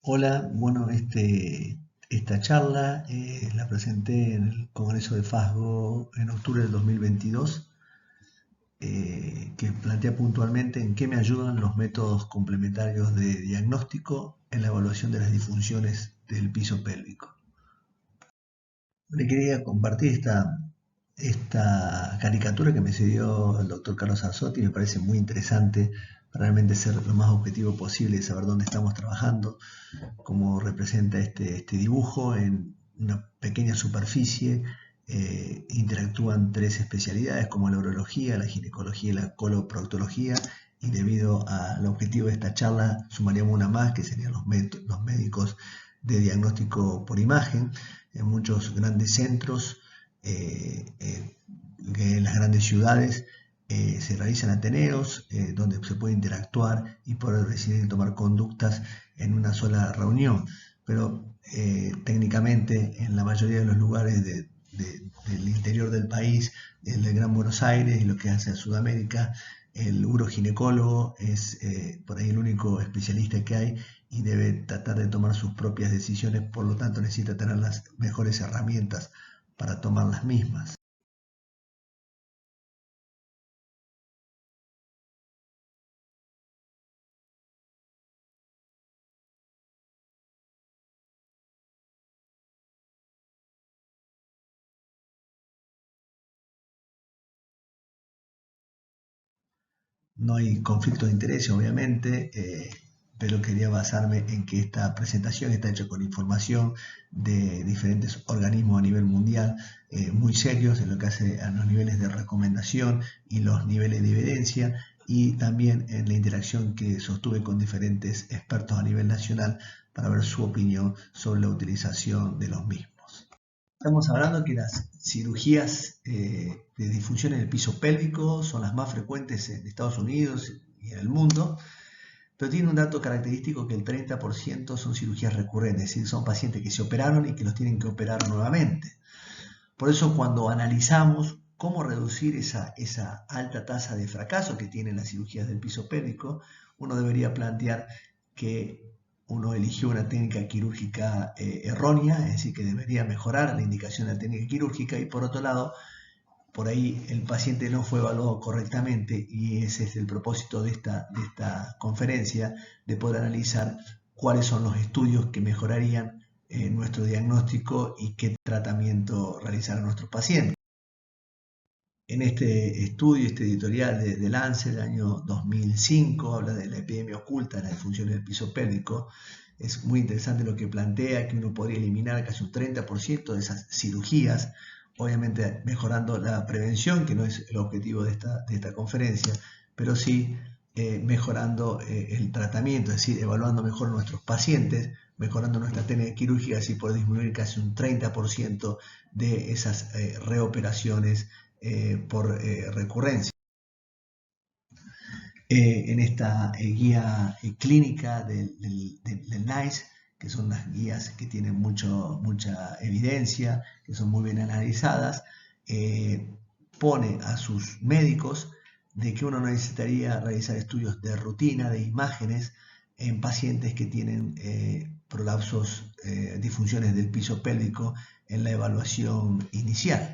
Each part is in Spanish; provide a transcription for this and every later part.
Hola, bueno, esta charla la presenté en el Congreso de FASGO en octubre del 2022, que plantea puntualmente en qué me ayudan los métodos complementarios de diagnóstico en la evaluación de las disfunciones del piso pélvico. Le quería compartir esta caricatura que me dio el doctor Carlos Arzotti. Me parece muy interesante para realmente ser lo más objetivo posible y saber dónde estamos trabajando. Como representa este dibujo en una pequeña superficie. Interactúan tres especialidades como la urología, la ginecología y la coloproctología, y debido al objetivo de esta charla sumaríamos una más, que serían los médicos de diagnóstico por imagen. En muchos grandes centros, en las grandes ciudades, se realizan ateneos donde se puede interactuar y poder decidir y tomar conductas en una sola reunión, pero técnicamente en la mayoría de los lugares del interior del país, el Gran Buenos Aires y lo que hace a Sudamérica, el uroginecólogo es por ahí el único especialista que hay y debe tratar de tomar sus propias decisiones, por lo tanto necesita tener las mejores herramientas para tomar las mismas. No hay conflicto de interés, obviamente, pero quería basarme en que esta presentación está hecha con información de diferentes organismos a nivel mundial, muy serios en lo que hace a los niveles de recomendación y los niveles de evidencia, y también en la interacción que sostuve con diferentes expertos a nivel nacional para ver su opinión sobre la utilización de los mismos. Estamos hablando que las cirugías de disfunción en el piso pélvico son las más frecuentes en Estados Unidos y en el mundo, pero tiene un dato característico, que el 30% son cirugías recurrentes, es decir, son pacientes que se operaron y que los tienen que operar nuevamente. Por eso, cuando analizamos cómo reducir esa alta tasa de fracaso que tienen las cirugías del piso pélvico, uno debería plantear que uno eligió una técnica quirúrgica errónea, es decir, que debería mejorar la indicación de la técnica quirúrgica, y por otro lado, por ahí el paciente no fue evaluado correctamente, y ese es el propósito de esta conferencia, de poder analizar cuáles son los estudios que mejorarían nuestro diagnóstico y qué tratamiento realizar a nuestros pacientes. En este estudio, este editorial de Lancet del año 2005, habla de la epidemia oculta de las disfunciones del piso pélvico. Es muy interesante lo que plantea, que uno podría eliminar casi un 30% de esas cirugías, obviamente mejorando la prevención, que no es el objetivo de esta conferencia, pero sí mejorando el tratamiento, es decir, evaluando mejor a nuestros pacientes, mejorando nuestra técnica quirúrgica, así puede disminuir casi un 30% de esas reoperaciones por recurrencia. En esta guía clínica del NICE, que son las guías que tienen mucha evidencia, que son muy bien analizadas, pone a sus médicos de que uno no necesitaría realizar estudios de rutina, de imágenes, en pacientes que tienen prolapsos, disfunciones del piso pélvico en la evaluación inicial.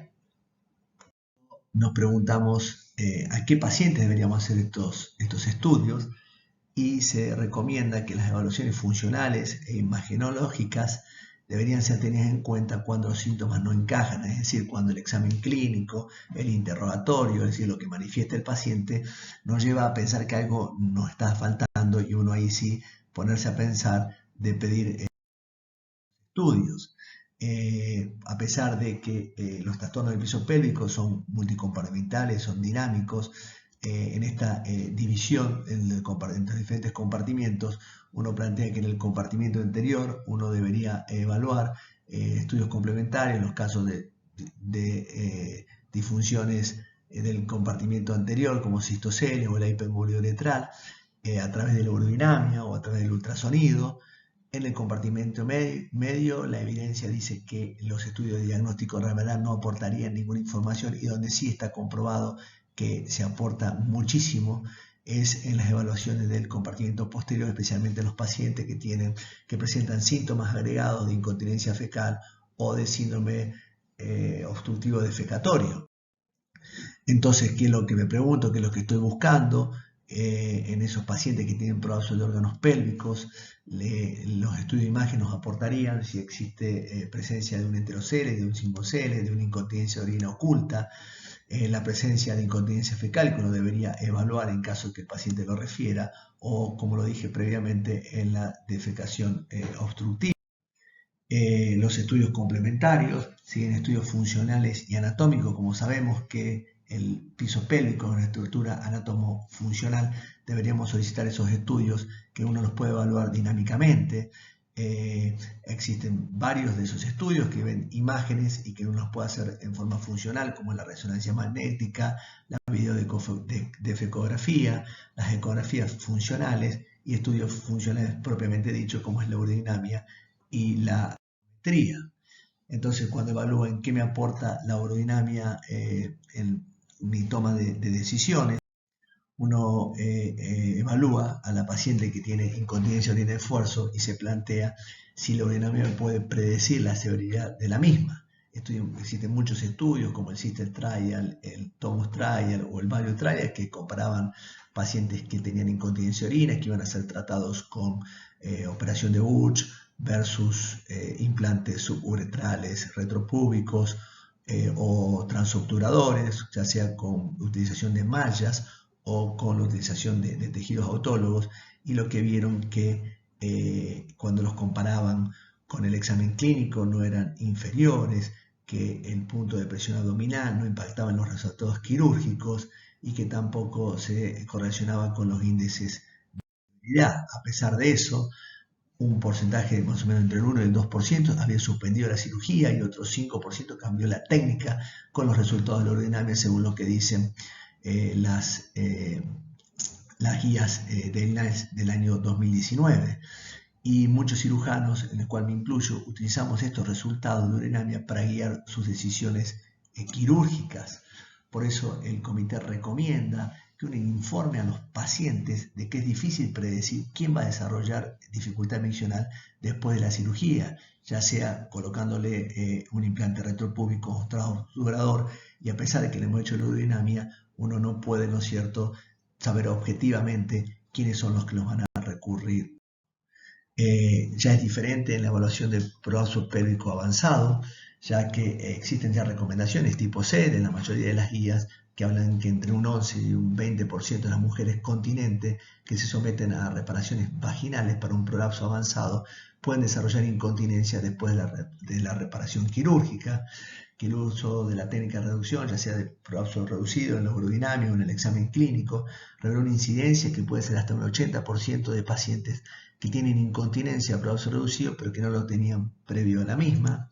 Nos preguntamos a qué pacientes deberíamos hacer estos estudios, y se recomienda que las evaluaciones funcionales e imagenológicas deberían ser tenidas en cuenta cuando los síntomas no encajan, es decir, cuando el examen clínico, el interrogatorio, es decir, lo que manifiesta el paciente, nos lleva a pensar que algo nos está faltando, y uno ahí sí ponerse a pensar de pedir estudios. A pesar de que los trastornos del piso pélvico son multicompartimentales, son dinámicos, en esta división entre diferentes compartimientos, uno plantea que en el compartimento anterior uno debería evaluar estudios complementarios en los casos de disfunciones del compartimento anterior, como cistoceles o la hipermolioletral, a través de la urodinamia o a través del ultrasonido. En el compartimento medio, la evidencia dice que los estudios de diagnóstico de realidad no aportarían ninguna información, y donde sí está comprobado que se aporta muchísimo es en las evaluaciones del compartimiento posterior, especialmente en los pacientes que presentan síntomas agregados de incontinencia fecal o de síndrome obstructivo defecatorio. Entonces, ¿qué es lo que me pregunto? ¿Qué es lo que estoy buscando? En esos pacientes que tienen prolapso de órganos pélvicos, los estudios de imagen nos aportarían si existe presencia de un enterocele, de un simbocele, de una incontinencia de orina oculta, la presencia de incontinencia fecal que uno debería evaluar en caso de que el paciente lo refiera, o como lo dije previamente, en la defecación obstructiva. Los estudios complementarios, siguen estudios funcionales y anatómicos, como sabemos que el piso pélvico es una estructura anatomofuncional, deberíamos solicitar esos estudios que uno los puede evaluar dinámicamente. Existen varios de esos estudios que ven imágenes y que uno los puede hacer en forma funcional, como la resonancia magnética, la videodefecografía, las ecografías funcionales y estudios funcionales propiamente dicho, como es la urodinamia y la audiometría. Entonces, cuando evalúo en qué me aporta la urodinamia en mi toma de decisiones, uno evalúa a la paciente que tiene incontinencia de orina de esfuerzo y se plantea si la urodinamia puede predecir la severidad de la misma. Existen muchos estudios como el Sister Trial, el Thomas Trial o el Value Trial que comparaban pacientes que tenían incontinencia de orina que iban a ser tratados con operación de Butch versus implantes suburetrales retropúbicos o transobturadores, ya sea con utilización de mallas o con la utilización de tejidos autólogos, y lo que vieron que cuando los comparaban con el examen clínico no eran inferiores, que el punto de presión abdominal no impactaba en los resultados quirúrgicos y que tampoco se correlacionaba con los índices de movilidad. A pesar de eso, un porcentaje más o menos entre el 1 y el 2% había suspendido la cirugía y otro 5% cambió la técnica con los resultados de la urodinamia, según lo que dicen las guías del INAES del año 2019. Y muchos cirujanos, en el cual me incluyo, utilizamos estos resultados de urodinamia para guiar sus decisiones quirúrgicas. Por eso el comité recomienda que uno informe a los pacientes de que es difícil predecir quién va a desarrollar dificultad miccional después de la cirugía, ya sea colocándole un implante retropúbico o transobturador, y a pesar de que le hemos hecho la urodinamia, uno no puede, ¿no es cierto?, saber objetivamente quiénes son los que los van a recurrir. Ya es diferente en la evaluación del prolapso pélvico avanzado, ya que existen ya recomendaciones tipo C de la mayoría de las guías que hablan que entre un 11 y un 20% de las mujeres continentes que se someten a reparaciones vaginales para un prolapso avanzado pueden desarrollar incontinencia después de la reparación quirúrgica, que el uso de la técnica de reducción, ya sea de prolapso reducido en la urodinamia o en el examen clínico, revela una incidencia que puede ser hasta un 80% de pacientes que tienen incontinencia prolapso reducido pero que no lo tenían previo a la misma,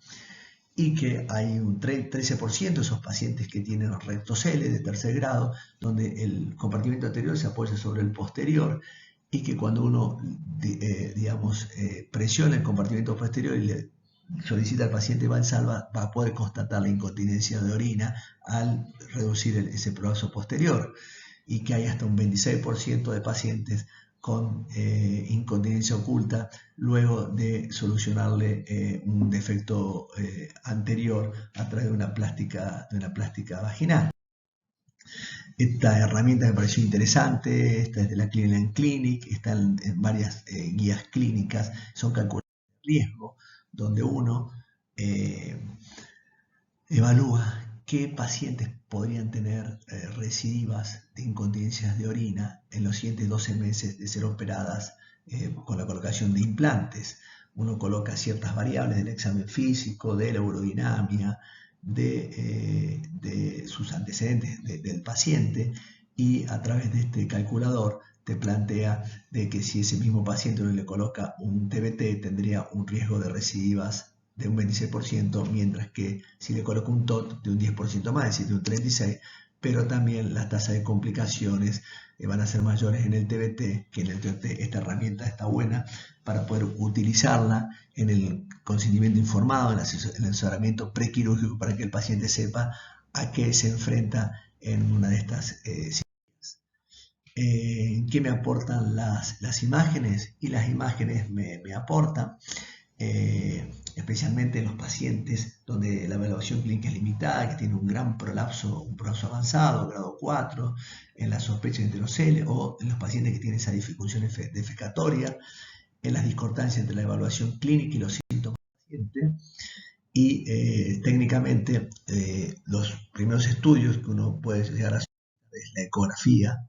y que hay un 13% de esos pacientes que tienen rectocele de tercer grado, donde el compartimento anterior se apoya sobre el posterior, y que cuando uno presiona el compartimento posterior y le solicita al paciente Valsalva, va a poder constatar la incontinencia de orina al reducir ese prolapso posterior, y que hay hasta un 26% de pacientes con incontinencia oculta luego de solucionarle un defecto anterior a través de una plástica vaginal. Esta herramienta me pareció interesante, esta es de la Cleveland Clinic, está en varias guías clínicas, son calculadores de riesgo, donde uno evalúa qué pacientes podrían tener recidivas de incontinencias de orina en los siguientes 12 meses de ser operadas con la colocación de implantes. Uno coloca ciertas variables del examen físico, de la urodinamia, de sus antecedentes del paciente, y a través de este calculador te plantea de que si ese mismo paciente uno le coloca un TBT tendría un riesgo de recidivas de un 26%, mientras que si le coloco un TOT de un 10% más, es decir, de un 36%, pero también las tasas de complicaciones van a ser mayores en el TBT que en el TOT. Esta herramienta está buena para poder utilizarla en el consentimiento informado, en el asesoramiento prequirúrgico, para que el paciente sepa a qué se enfrenta en una de estas cirugías. ¿Qué me aportan las imágenes? Y las imágenes me aportan, especialmente en los pacientes donde la evaluación clínica es limitada, que tiene un prolapso avanzado, grado 4, en la sospecha de enterocele, o en los pacientes que tienen esa dificultad defecatoria, en las discordancias entre la evaluación clínica y los síntomas del paciente. Y técnicamente los primeros estudios que uno puede llegar a hacer es la ecografía,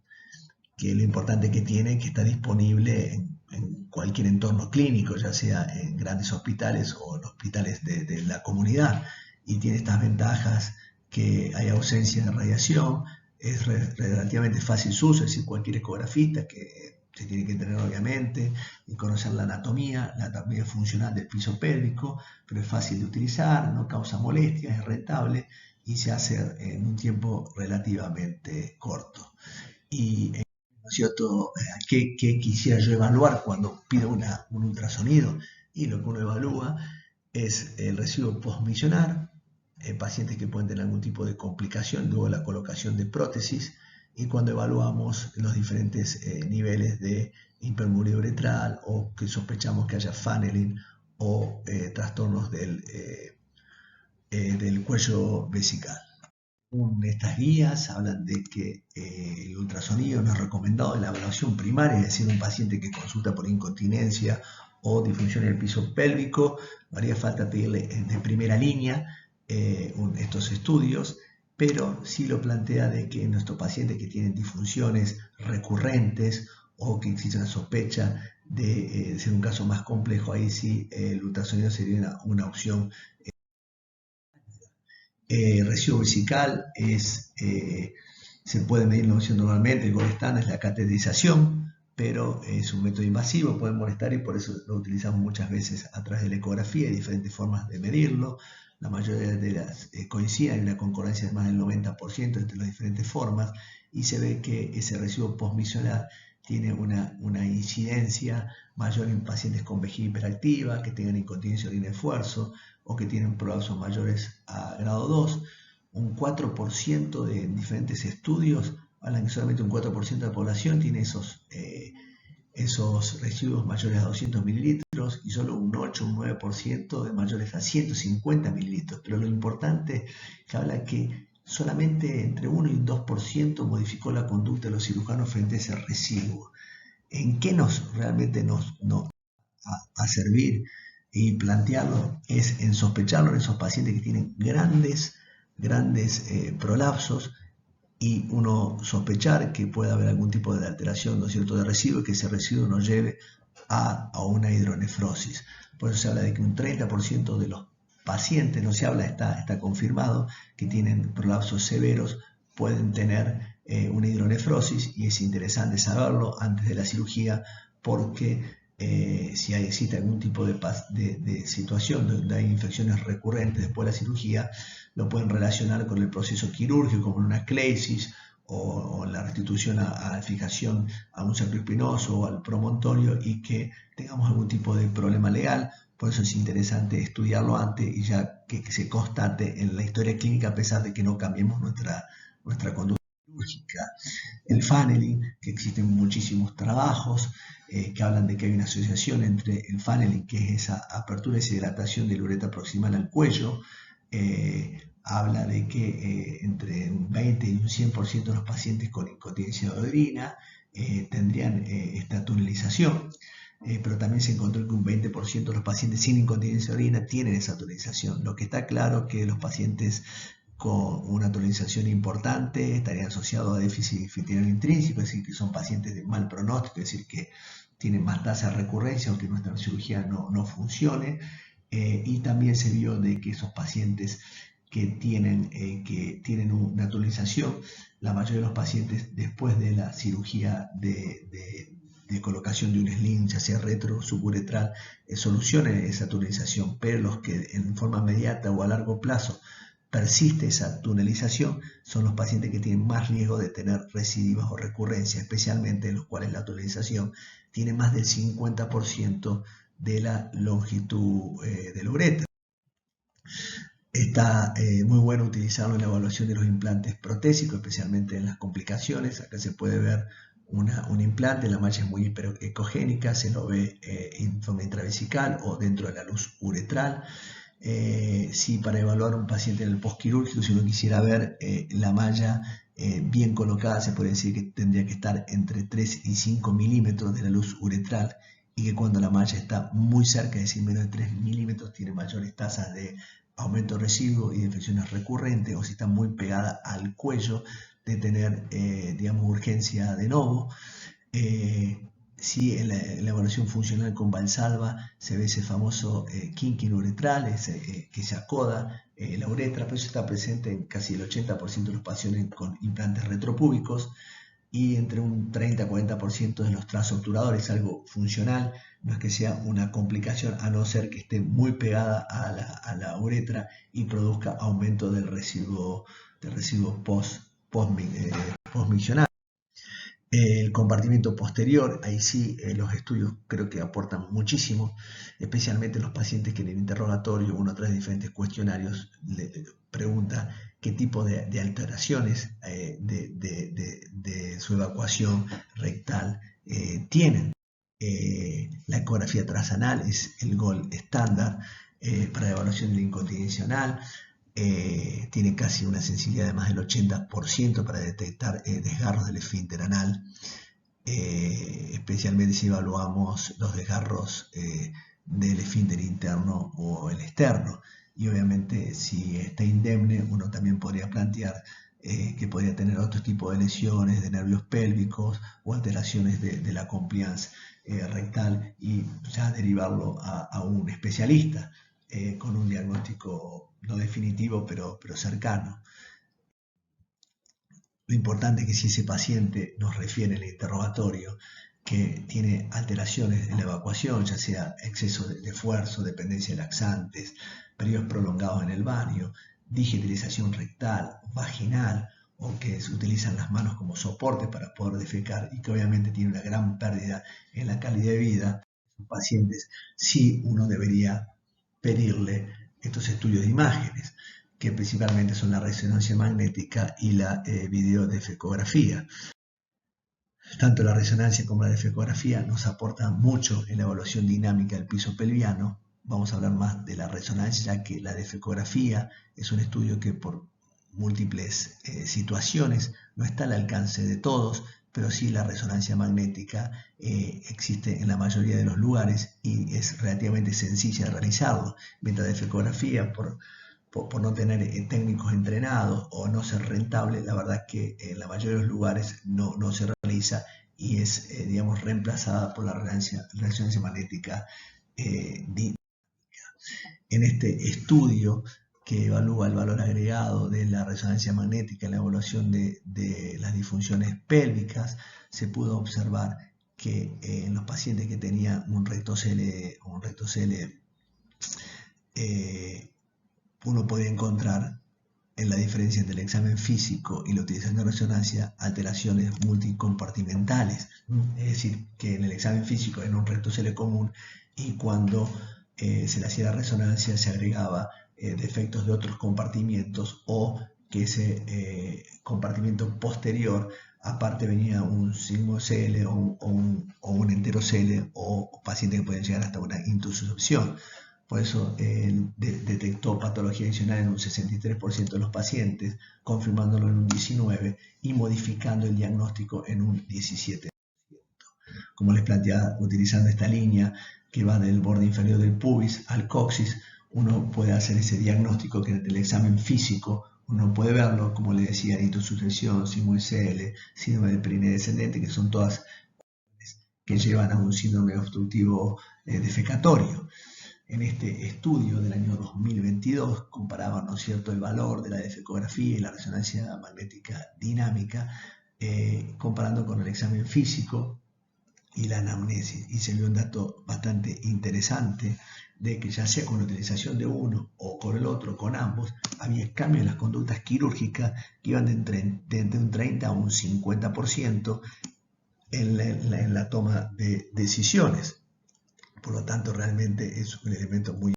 que lo importante que tiene es que está disponible en cualquier entorno clínico, ya sea en grandes hospitales o en hospitales de la comunidad, y tiene estas ventajas: que hay ausencia de radiación, es relativamente fácil su uso, es decir, cualquier ecografista que se tiene que tener obviamente y conocer la anatomía funcional del piso pélvico, pero es fácil de utilizar, no causa molestias, es rentable y se hace en un tiempo relativamente corto. Y ¿no es cierto? ¿Qué quisiera yo evaluar cuando pido un ultrasonido? Y lo que uno evalúa es el residuo postmisionar, pacientes que pueden tener algún tipo de complicación luego de la colocación de prótesis, y cuando evaluamos los diferentes niveles de hipermemoria uretral, o que sospechamos que haya funneling o trastornos del cuello vesical. Estas guías hablan de que el ultrasonido no es recomendado en la evaluación primaria, es decir, un paciente que consulta por incontinencia o disfunción del piso pélvico, no haría falta pedirle de primera línea estos estudios, pero sí lo plantea de que nuestros pacientes que tienen disfunciones recurrentes o que existe una sospecha de ser un caso más complejo, ahí sí el ultrasonido sería una opción. Residuo vesical se puede medir normalmente, el gold standard es la cateterización, pero es un método invasivo, puede molestar, y por eso lo utilizamos muchas veces a través de la ecografía. Hay diferentes formas de medirlo, la mayoría de las coinciden en una concordancia de más del 90% entre las diferentes formas, y se ve que ese residuo postmisional tiene una incidencia mayor en pacientes con vejiga hiperactiva, que tengan incontinencia de orina de esfuerzo, o que tienen prolapsos mayores a grado 2. Un 4% de diferentes estudios hablan que solamente un 4% de la población tiene esos residuos mayores a 200 mililitros, y solo un 8 o un 9% de mayores a 150 mililitros. Pero lo importante es que habla que solamente entre 1 y un 2% modificó la conducta de los cirujanos frente a ese residuo. ¿En qué realmente nos a servir y plantearlo? Es en sospecharlo en esos pacientes que tienen grandes prolapsos, y uno sospechar que puede haber algún tipo de alteración, ¿no es cierto?, de residuo, y que ese residuo nos lleve a una hidronefrosis. Por eso se habla de que un 30% de los pacientes, no se habla, está confirmado, que tienen prolapsos severos, pueden tener una hidronefrosis, y es interesante saberlo antes de la cirugía, porque si existe algún tipo de situación donde hay infecciones recurrentes después de la cirugía, lo pueden relacionar con el proceso quirúrgico, como una cleisis o la restitución a fijación a un sacro espinoso o al promontorio, y que tengamos algún tipo de problema legal. Por eso es interesante estudiarlo antes, y ya que se constate en la historia clínica, a pesar de que no cambiemos nuestra conducta quirúrgica. El funneling, que existen muchísimos trabajos que hablan de que hay una asociación entre el funneling, que es esa apertura y esa dilatación de la uretra proximal al cuello. Habla de que entre un 20 y un 100% de los pacientes con incontinencia de orina tendrían esta tunelización, pero también se encontró que un 20% de los pacientes sin incontinencia de orina tienen esa tunelización. Lo que está claro es que los pacientes con una tunelización importante estarían asociados a déficit anfitrión intrínseco, es decir, que son pacientes de mal pronóstico, es decir, que tienen más tasa de recurrencia, aunque nuestra cirugía no funcione. Y también se vio de que esos pacientes que tienen una tunelización, la mayoría de los pacientes después de la cirugía de colocación de un sling, ya sea retro o suburetral, solucionan esa tunelización, pero los que en forma inmediata o a largo plazo persiste esa tunelización son los pacientes que tienen más riesgo de tener recidivas o recurrencias, especialmente en los cuales la tunelización tiene más del 50% de la longitud de la uretra. Está muy bueno utilizarlo en la evaluación de los implantes protésicos, especialmente en las complicaciones. Acá se puede ver un implante, la malla es muy hiperecogénica, se lo ve en forma intravesical o dentro de la luz uretral. Si para evaluar a un paciente en el postquirúrgico, si uno quisiera ver la malla bien colocada, se puede decir que tendría que estar entre 3 y 5 milímetros de la luz uretral, y que cuando la malla está muy cerca, es decir, menos de 3 milímetros, tiene mayores tasas de aumento residuo y de infecciones recurrentes, o si está muy pegada al cuello, de tener, digamos, urgencia de novo. Si en la evaluación funcional con Valsalva se ve ese famoso kinking uretral, que se acoda la uretra, pero eso está presente en casi el 80% de los pacientes con implantes retropúbicos, y entre un 30-40% de los trazos obturadores, algo funcional, no es que sea una complicación, a no ser que esté muy pegada a la uretra y produzca aumento del residuo postmiccional. El compartimiento posterior, ahí sí los estudios creo que aportan muchísimo, especialmente los pacientes que en el interrogatorio, uno a través de diferentes cuestionarios, le pregunta qué tipo de alteraciones de su evacuación rectal tienen. La ecografía transanal es el gold estándar para la evaluación de la incontinencia anal. Tiene casi una sensibilidad de más del 80% para detectar desgarros del esfínter anal, especialmente si evaluamos los desgarros del esfínter interno o el externo. Y obviamente, si está indemne, uno también podría plantear que podría tener otro tipo de lesiones de nervios pélvicos o alteraciones de la compliance rectal, y ya derivarlo a un especialista con un diagnóstico no definitivo, pero cercano. Lo importante es que si ese paciente nos refiere en el interrogatorio que tiene alteraciones en la evacuación, ya sea exceso de esfuerzo, dependencia de laxantes, periodos prolongados en el baño, digitalización rectal, vaginal, o que se utilizan las manos como soporte para poder defecar, y que obviamente tiene una gran pérdida en la calidad de vida, los pacientes, sí uno debería pedirle estos estudios de imágenes, que principalmente son la resonancia magnética y la videodefecografía. Tanto la resonancia como la defecografía nos aportan mucho en la evaluación dinámica del piso pelviano. Vamos a hablar más de la resonancia, ya que la defecografía es un estudio que por múltiples situaciones no está al alcance de todos, pero sí la resonancia magnética existe en la mayoría de los lugares y es relativamente sencilla de realizarlo, mientras la defecografía, por no tener técnicos entrenados o no ser rentable, la verdad es que en la mayoría de los lugares no se realiza, y es, digamos, reemplazada por la resonancia magnética dinámica. En este estudio, que evalúa el valor agregado de la resonancia magnética en la evaluación de las disfunciones pélvicas, se pudo observar que en los pacientes que tenían un rectocele uno podía encontrar en la diferencia entre el examen físico y la utilización de resonancia alteraciones multicompartimentales. Es decir, que en el examen físico era un rectocele común, y cuando se le hacía la resonancia se agregaba defectos de otros compartimientos, o que ese compartimento posterior aparte venía un sigmocele o un enterocele, o pacientes que pueden llegar hasta una intususcepción. Por eso detectó patología adicional en un 63% de los pacientes, confirmándolo en un 19% y modificando el diagnóstico en un 17%. Como les planteaba, utilizando esta línea que va del borde inferior del pubis al coxis, uno puede hacer ese diagnóstico que en el examen físico uno puede verlo, como les decía, intususcepción, sigmoide, síndrome del perineo descendente, que son todas que llevan a un síndrome obstructivo defecatorio. En este estudio del año 2022 comparaban, ¿no es cierto?, el valor de la defecografía y la resonancia magnética dinámica, comparando con el examen físico y la anamnesis, y se vio un dato bastante interesante de que, ya sea con la utilización de uno o con el otro, con ambos, había cambios en las conductas quirúrgicas que iban de entre un 30 a un 50% en la toma de decisiones. Por lo tanto, realmente es un elemento muy...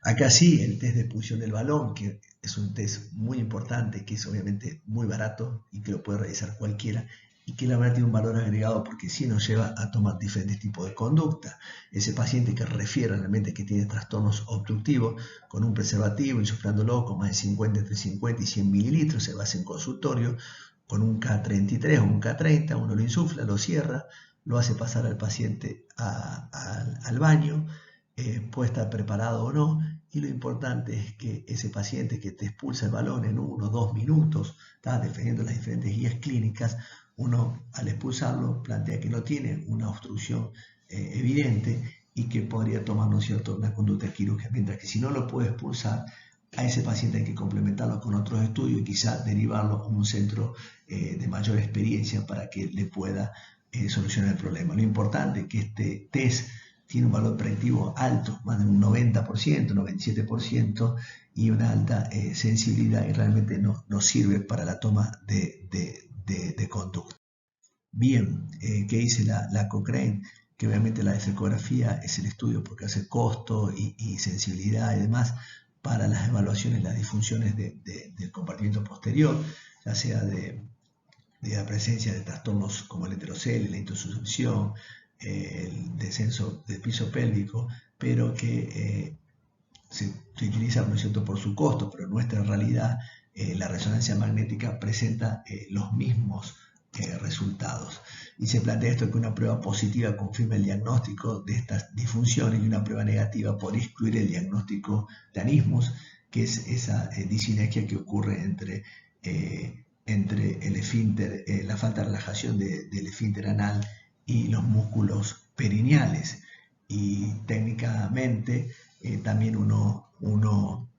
Acá sí, el test de punción del balón, que es un test muy importante, que es obviamente muy barato y que lo puede realizar cualquiera, y que la verdad tiene un valor agregado porque sí nos lleva a tomar diferentes tipos de conducta. Ese paciente que refiere realmente que tiene trastornos obstructivos con un preservativo, insuflándolo con más de 50, entre 50 y 100 mililitros, se va a hacer en consultorio con un K33 o un K30, uno lo insufla, lo cierra, lo hace pasar al paciente al baño, puede estar preparado o no, y lo importante es que ese paciente que te expulsa el balón en 1 o 2 minutos, está defendiendo las diferentes guías clínicas, uno al expulsarlo plantea que no tiene una obstrucción evidente y que podría tomar, ¿no es cierto?, una conducta quirúrgica, mientras que si no lo puede expulsar, a ese paciente hay que complementarlo con otros estudios y quizás derivarlo a un centro de mayor experiencia para que le pueda solucionar el problema. Lo importante es que este test tiene un valor predictivo alto, más de un 90%, 97%, y una alta sensibilidad, y realmente nos sirve para la toma de conducta. Bien, ¿qué dice la Cochrane? Que obviamente la ecografía es el estudio porque hace costo y sensibilidad y demás para las evaluaciones, las disfunciones del compartimiento posterior, ya sea de la presencia de trastornos como el heterocele, la intususcepción, el descenso del piso pélvico, pero que se utiliza, ¿no es cierto?, por su costo, pero en nuestra realidad la resonancia magnética presenta los mismos resultados. Y se plantea esto que una prueba positiva confirma el diagnóstico de estas disfunciones y una prueba negativa por excluir el diagnóstico de anismos, que es esa disinergia que ocurre entre el esfínter, la falta de relajación del esfínter anal y los músculos perineales. Y técnicamente también uno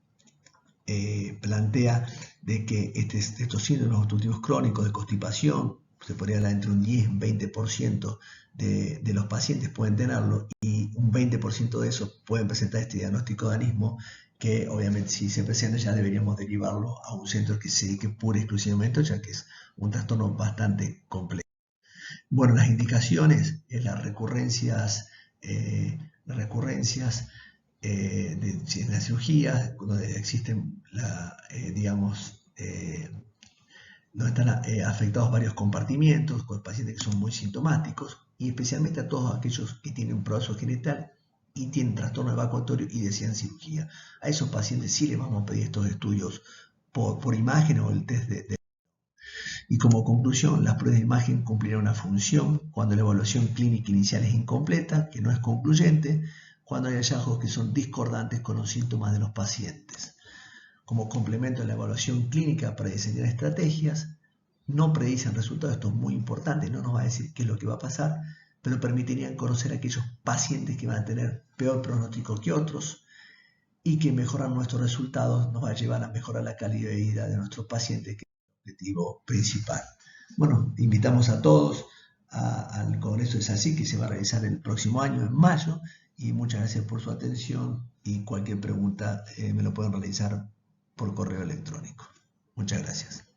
plantea de que estos síndromes obstructivos crónicos de constipación, se podría hablar entre un 10 y un 20% de los pacientes pueden tenerlo, y un 20% de esos pueden presentar este diagnóstico de anismo, que obviamente si se presenta ya deberíamos derivarlo a un centro que se dedique pura y exclusivamente, ya que es un trastorno bastante complejo. Bueno, las indicaciones, las recurrencias de la cirugía, donde existen, digamos, donde están afectados varios compartimientos, con pacientes que son muy sintomáticos, y especialmente a todos aquellos que tienen un prolazo genital y tienen trastorno evacuatorio y desean cirugía. A esos pacientes sí les vamos a pedir estos estudios por imagen o el test Y como conclusión, las pruebas de imagen cumplirán una función cuando la evaluación clínica inicial es incompleta, que no es concluyente, cuando hay hallazgos que son discordantes con los síntomas de los pacientes. Como complemento a la evaluación clínica para diseñar estrategias, no predicen resultados, esto es muy importante, no nos va a decir qué es lo que va a pasar, pero permitirían conocer a aquellos pacientes que van a tener peor pronóstico que otros, y que mejorar nuestros resultados nos va a llevar a mejorar la calidad de vida de nuestros pacientes, que es el objetivo principal. Bueno, invitamos a todos al Congreso de SACIC, que se va a realizar el próximo año, en mayo, y muchas gracias por su atención, y cualquier pregunta me lo pueden realizar por correo electrónico. Muchas gracias.